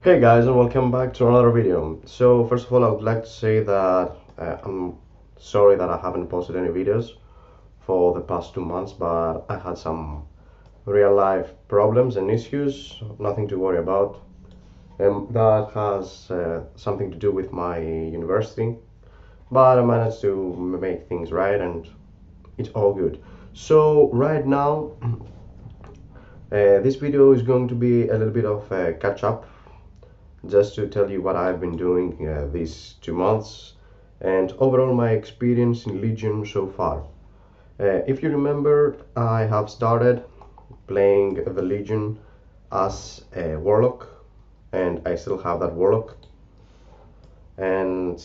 Hey guys, and welcome back to another video. So first of all, I would like to say that I'm sorry that I haven't posted any videos for the past 2 months, but I had some real life problems and issues, nothing to worry about. That has something to do with my university, but I managed to make things right and it's all good. So right now, this video is going to be a little bit of a catch up just to tell you what I've been doing these 2 months and overall my experience in Legion so far. If you remember, I have started playing the Legion as a Warlock, and I still have that Warlock. And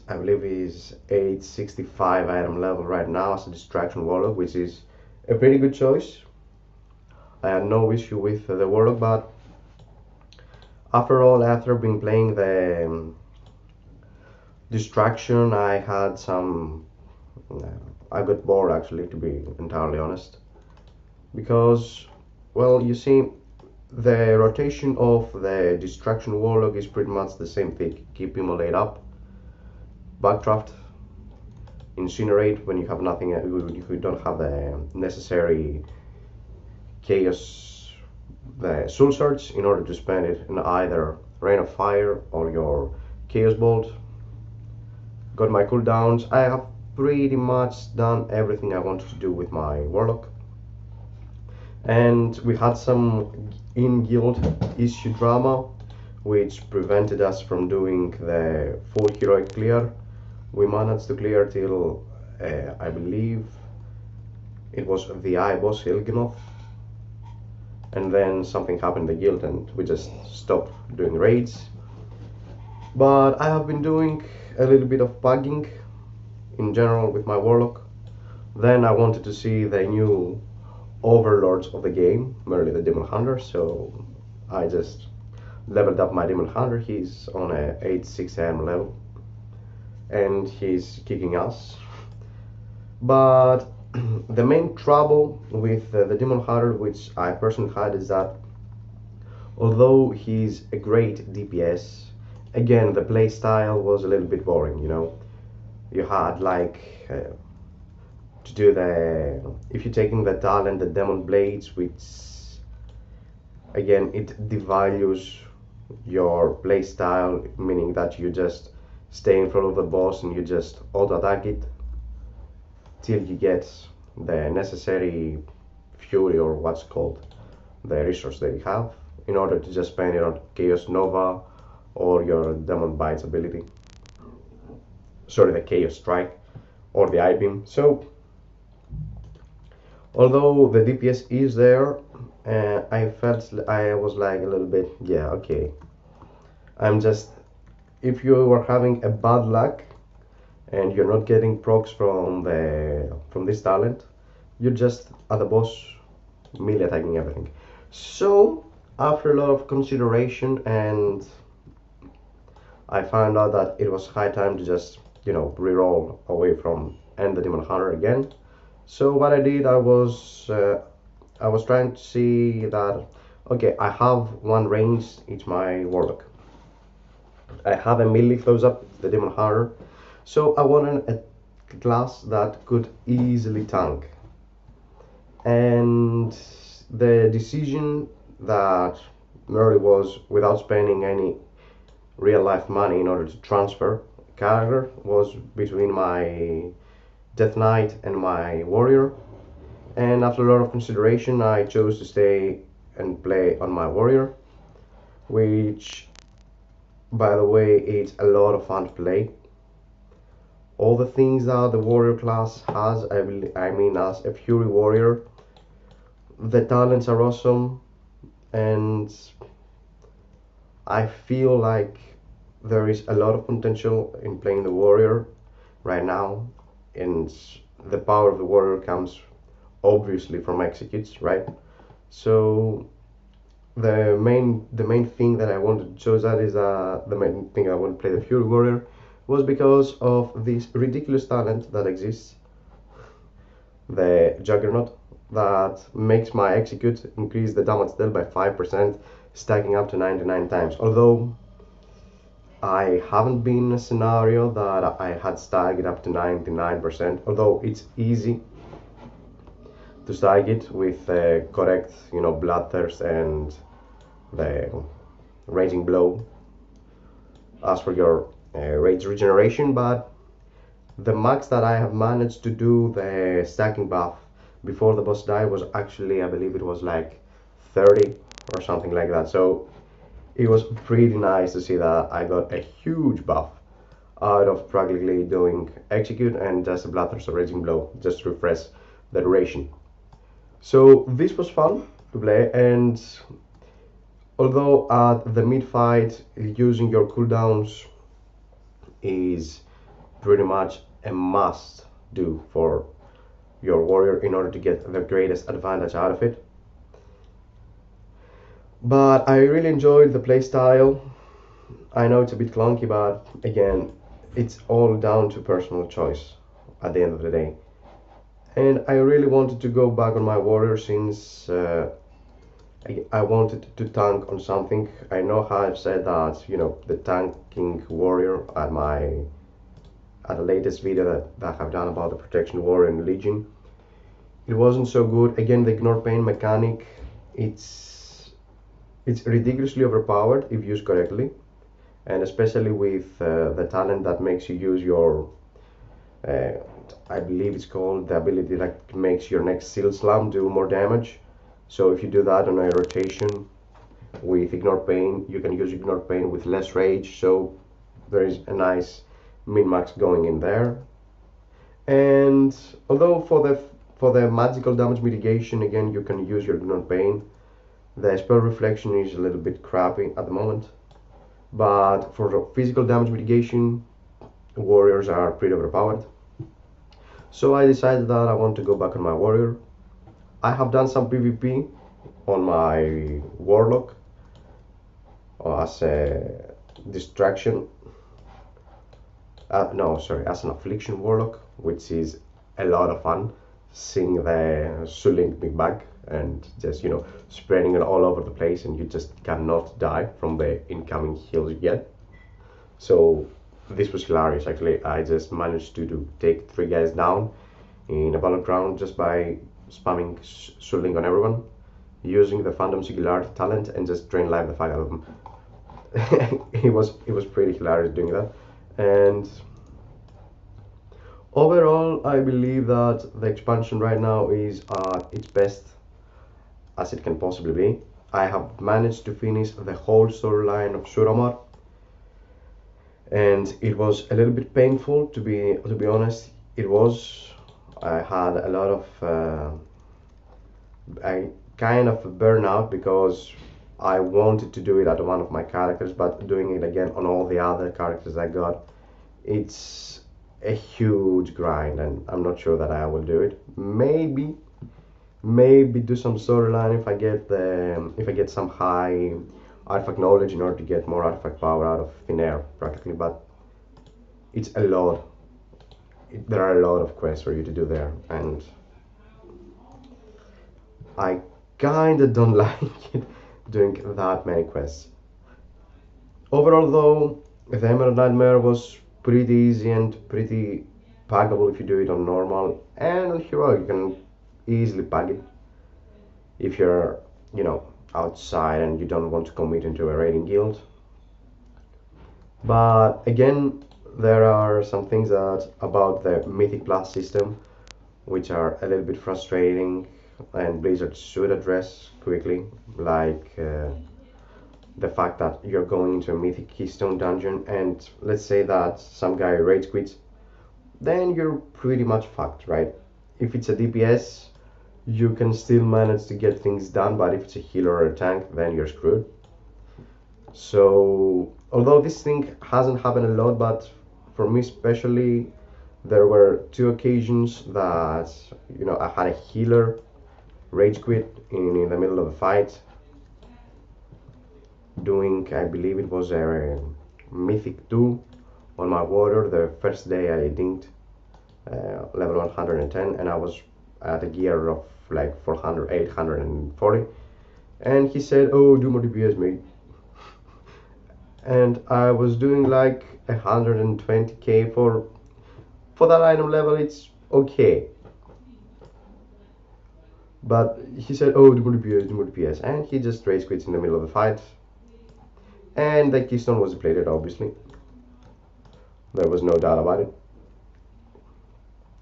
I believe he's 865 item level right now as a Distraction Warlock, which is a pretty good choice. I had no issue with the Warlock, but after being playing the Distraction, I had some. I got bored actually, to be entirely honest, because, well, you see, the rotation of the Distraction Warlock is pretty much the same thing. Keep him laid up, backdraft, incinerate when you have nothing, you don't have the necessary chaos, the soul surge in order to spend it in either Rain of Fire or your Chaos Bolt. Got my cooldowns. I have pretty much done everything I wanted to do with my Warlock. And we had some in-guild issue drama which prevented us from doing the full heroic clear. We managed to clear till I believe it was the I boss Ilganoth, and then something happened in the guild and we just stopped doing raids. But I have been doing a little bit of bugging in general with my Warlock. Then I wanted to see the new overlords of the game, merely the Demon Hunter, so I just leveled up my Demon Hunter. He's on a 86 AM level and he's kicking ass. But the main trouble with the Demon Hunter, which I personally had, is that although he's a great DPS, again the playstyle was a little bit boring, you know. You had like to do if you're taking the talent, the Demon Blades, which again it devalues your playstyle, meaning that you just stay in front of the boss and you just auto attack it till you get the necessary fury, or what's called the resource that you have, in order to just spend it on Chaos Nova or your Demon Bites ability, sorry, the Chaos Strike or the I-Beam. So although the DPS is there, I was like a little bit, yeah, okay, I'm just, if you are having a bad luck and you're not getting procs from this talent, you're just at the boss melee attacking everything. So after a lot of consideration, and I found out that it was high time to just, you know, reroll away from End the Demon Hunter again. So what I did, I was trying to see that, okay, I have one range, it's my Warlock. I have a melee close up, the Demon Hunter. So I wanted a class that could easily tank. And the decision that merely was, without spending any real life money in order to transfer character, was between my Death Knight and my Warrior. And after a lot of consideration, I chose to stay and play on my Warrior, which, by the way, it's a lot of fun to play. All the things that the Warrior class has, I mean, as a Fury Warrior, the talents are awesome, and I feel like there is a lot of potential in playing the Warrior right now, and the power of the Warrior comes obviously from executes, right? So the main thing that I wanted to choose, that is the main thing I want to play the Fury Warrior, was because of this ridiculous talent that exists, the Juggernaut, that makes my execute increase the damage dealt by 5%. stacking up to 99 times. Although I haven't been in a scenario that I had stacked up to 99%, although it's easy to stack it with correct, bloodthirst and the raging blow as for your rage regeneration. But the max that I have managed to do the stacking buff before the boss died was actually, I believe it was like 30 or something like that. So it was pretty nice to see that I got a huge buff out of practically doing execute and just a bloodthirst raging blow just to refresh the duration. So this was fun to play, and although at the mid fight using your cooldowns is pretty much a must do for your warrior in order to get the greatest advantage out of it, but I really enjoyed the playstyle. I know it's a bit clunky, but again, it's all down to personal choice at the end of the day. And I really wanted to go back on my warrior since I wanted to tank on something. I know how I've said that, the tanking warrior at the latest video that I've done about the protection warrior in Legion. It wasn't so good. Again, the ignore pain mechanic, it's ridiculously overpowered if used correctly, and especially with the talent that makes you use your uh, I believe it's called the ability that makes your next seal slam do more damage. So if you do that on a rotation with ignore pain, you can use ignore pain with less rage, so there is a nice min-max going in there. And although for the magical damage mitigation, again, you can use your ignore pain, the spell reflection is a little bit crappy at the moment, but for physical damage mitigation, warriors are pretty overpowered. So I decided that I want to go back on my warrior. I have done some PvP on my warlock as a distraction. No, sorry, as an affliction warlock, which is a lot of fun. Seeing the Sulink big bag and just spreading it all over the place, and you just cannot die from the incoming heals you get. So this was hilarious. Actually, I just managed to take 3 guys down in a battleground just by spamming Sulink on everyone, using the Phantom Singularity talent, and just drain life the fuck out of them. it was pretty hilarious doing that. And overall, I believe that the expansion right now is at its best as it can possibly be. I have managed to finish the whole storyline of Suramar, and it was a little bit painful to be honest. It was. I had a lot of I kind of burnout because I wanted to do it at one of my characters, but doing it again on all the other characters I got, it's a huge grind, and I'm not sure that I will do it. Maybe do some storyline if I get some high artifact knowledge in order to get more artifact power out of thin air practically, but it's a lot. There are a lot of quests for you to do there, and I kinda don't like it doing that many quests. Overall though, the Emerald Nightmare was pretty easy and pretty packable if you do it on normal, and on heroic you can easily pack it if you're outside and you don't want to commit into a raiding guild. But again, there are some things about the Mythic Plus system which are a little bit frustrating, and Blizzard should address quickly, like the fact that you're going into a Mythic Keystone dungeon, and let's say that some guy rage quits, then you're pretty much fucked, right? If it's a DPS, you can still manage to get things done, but if it's a healer or a tank, then you're screwed. So although this thing hasn't happened a lot, but for me especially, there were 2 occasions that I had a healer rage quit in the middle of the fight, doing, I believe it was a Mythic 2 on my warrior. The first day I dinked level 110, and I was at a gear of like 400, 840, And he said, "Oh, do more DPS, mate." And I was doing like 120k for that item level. It's okay. But he said, "Oh, do more DPS, do more DPS," and he just rage quits in the middle of the fight. And the keystone was depleted, obviously. There was no doubt about it.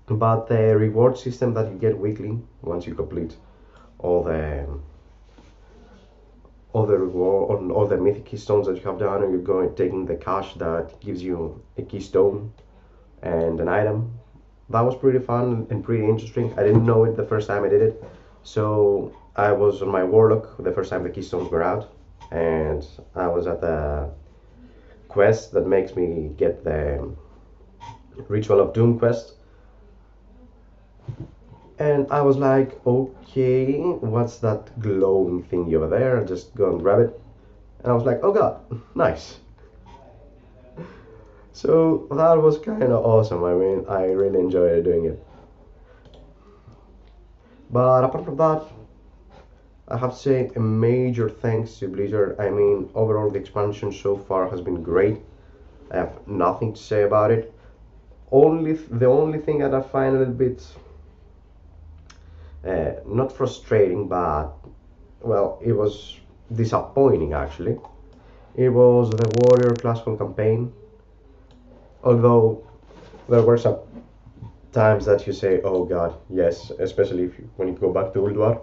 But the reward system that you get weekly once you complete all the reward, all the mythic keystones that you have done, and you're going taking the cash that gives you a keystone and an item. That was pretty fun and pretty interesting. I didn't know it the first time I did it, so I was on my warlock the first time the keystones were out, and I was at the quest that makes me get the Ritual of Doom quest. And I was like, okay, what's that glowing thingy over there? Just go and grab it. And I was like, oh god, nice. So that was kind of awesome. I mean, I really enjoyed doing it. But apart from that, I have to say a major thanks to Blizzard. I mean, overall the expansion so far has been great. I have nothing to say about it. The only thing that I find a little bit not frustrating, but well, it was disappointing actually. It was the Warrior Classical campaign. Although there were some times that you say, "Oh God, yes," especially when you go back to Ulduar.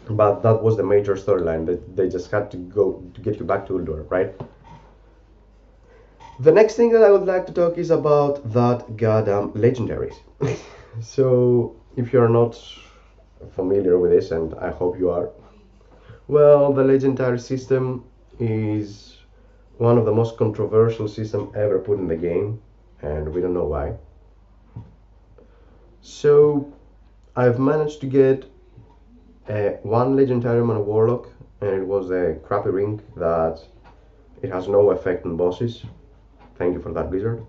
But that was the major storyline. That they just had to go to get you back to Ulduar, right? The next thing that I would like to talk is about that goddamn legendaries. So, if you're not familiar with this, and I hope you are, well, the legendary system is one of the most controversial systems ever put in the game, and we don't know why. So, I've managed to get one legendary on a warlock, and it was a crappy ring that it has no effect on bosses. Thank you for that, Blizzard.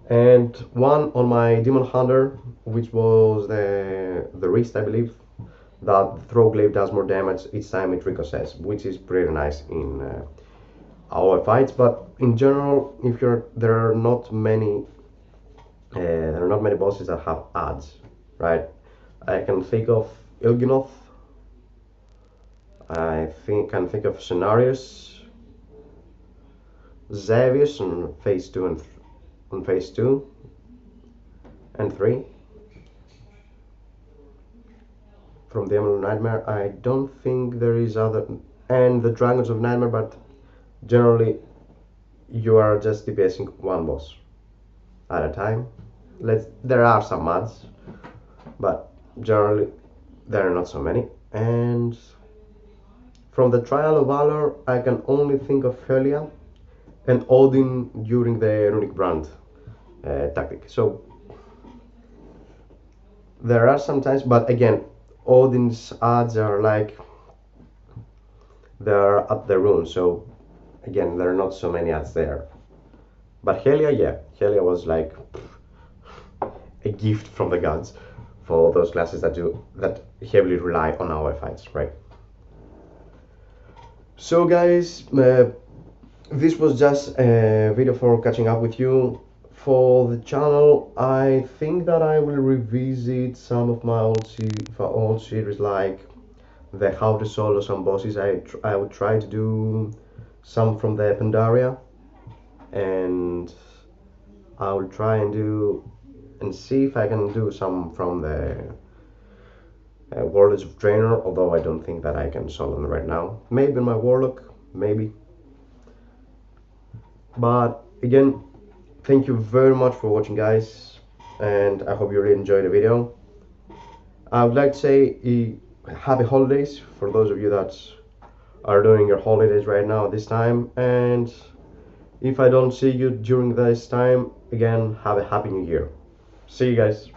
And one on my demon hunter, which was the wrist, I believe, that the throw glaive does more damage each time it ricochets, which is pretty nice in our fights. But in general, if you're there are not many bosses that have adds, right? I can think of Il'gynoth. Can think of Scenarios, Xavius on phase 2 and on phase 2 and 3 from the Emerald Nightmare. I don't think there is other, and the Dragons of Nightmare, but generally you are just DPSing one boss at a time. There are some mods, but generally there are not so many. And from the Trial of Valor, I can only think of Helia and Odin during the Runic Brand tactic. So there are some times, but again, Odin's adds are like they're at the rune, so again, there are not so many adds there. But Helia, yeah, Helia was like a gift from the gods for those classes that heavily rely on our fights, right? So guys, this was just a video for catching up with you. For the channel, I think that I will revisit some of my old series, like the how to solo some bosses. I would try to do some from the Pandaria, and I will try and see if I can do some from the Warlords of Draenor, although I don't think that I can solo them right now. Maybe my Warlock, maybe. But again, thank you very much for watching, guys, and I hope you really enjoyed the video. I would like to say happy holidays for those of you that are doing your holidays right now at this time, and if I don't see you during this time, again, have a happy new year. See you guys.